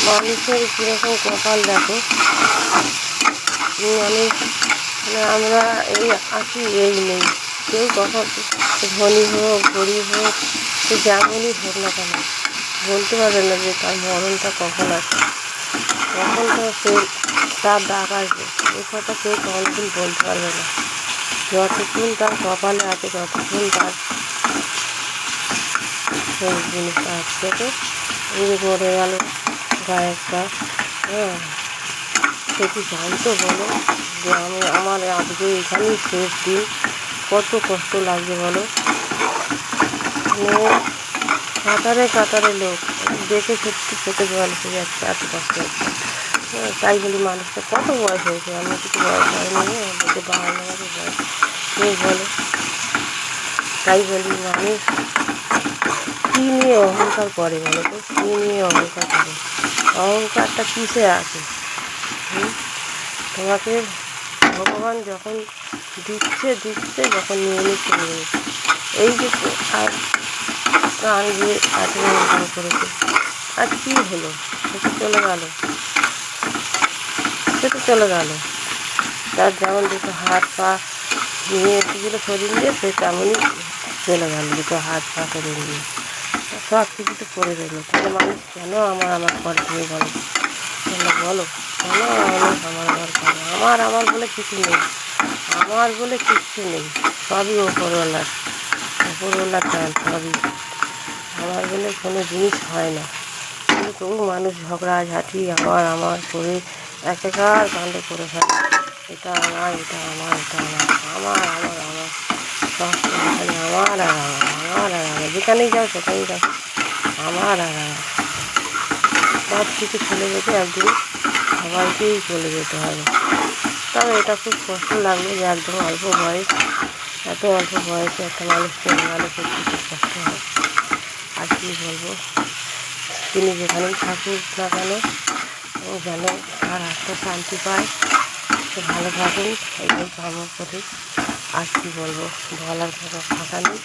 মানুষের কীরকম কপাল দেখো। মানুষ আমরা এই আছি, এই নেই। কেউ কখন ধনী হোক গরিব হোক, সে যেমনই হোক না কেন, বলতে পারবে না যে তার মরণটা কখন আসে, কখন তো সে তার ডাক আসবে। এই কথা কেউ কোনোদিন বলতে পারবে না। যতক্ষণ তার কপালে আছে ততক্ষণ তার সেই জিনিসটা আসছে। তো এই যে মরে গেল গায়কটা, হ্যাঁ, সে কি জানতো বলো যে আমার আজকে এখানেই শেষ দিন? কত কষ্ট লাগছে বলো। কাতারে কাতারে লোক দেখে সত্যি চোখে জল এসে যাচ্ছে, এত কষ্ট হচ্ছে। তাই বলি মানুষটা কত বয়স হয়েছে, আমার কিছু বয়স হয়নি, বলতে 52 বছর বয়স, কেউ বলো। তাই বলি মানুষ কী নিয়ে অহংকার করে বলো তো, কী নিয়ে অহংকার করে? অহংকারটা কিসে আছে? তোমাকে ভগবান যখন দিচ্ছে যখন নিয়ে নিচ্ছে নিয়ে নিচ্ছে। এই যে আর প্রাণ যে এত ইনকাম করেছে, আর কী হলো? সে তো চলে গেল, তার যেমন দুটো হাত পা নিয়ে এসেছিলো শরীর নিয়ে, সে তেমনই চলে গেল, দুটো হাত পা শরীর নিয়ে সব কিছু তো করে রইল। তাহলে মানুষ কেন আমার করে তুমি বলো? বলো কেন মানুষ আমার করে? আমার বলে কিছু নেই, আমার বলে কিচ্ছু নেই, সবই ওপরওয়ালার চান, সবই আমার বলে কোনো জিনিস হয় না। কিন্তু তবু মানুষ ঝগড়াঝাঁটি আমার করে একাকার কাণ্ড করে ফেলে। এটা আমার, এটা আমার, এটা আমার সব খালি আমার যেখানেই যাও সেখানেই যাও আমার সব কিছু চলে যেতে একদিন সবাইকেই চলে যেতে হবে। তবে এটা খুব কষ্ট লাগলো যে একদম অল্প বয়স, এত অল্প বয়সে একটা মানুষ চলে গেলে সত্যি খুব কষ্ট হয়। আর কী বলবো, তিনি যেখানেই থাকুক না কেন ও যেন তার আত্মা শান্তি পায়, সে ভালো থাকুন, এইটাই কামনা করি। আর কী বলবো, বলার কোনো ভাষা নেই।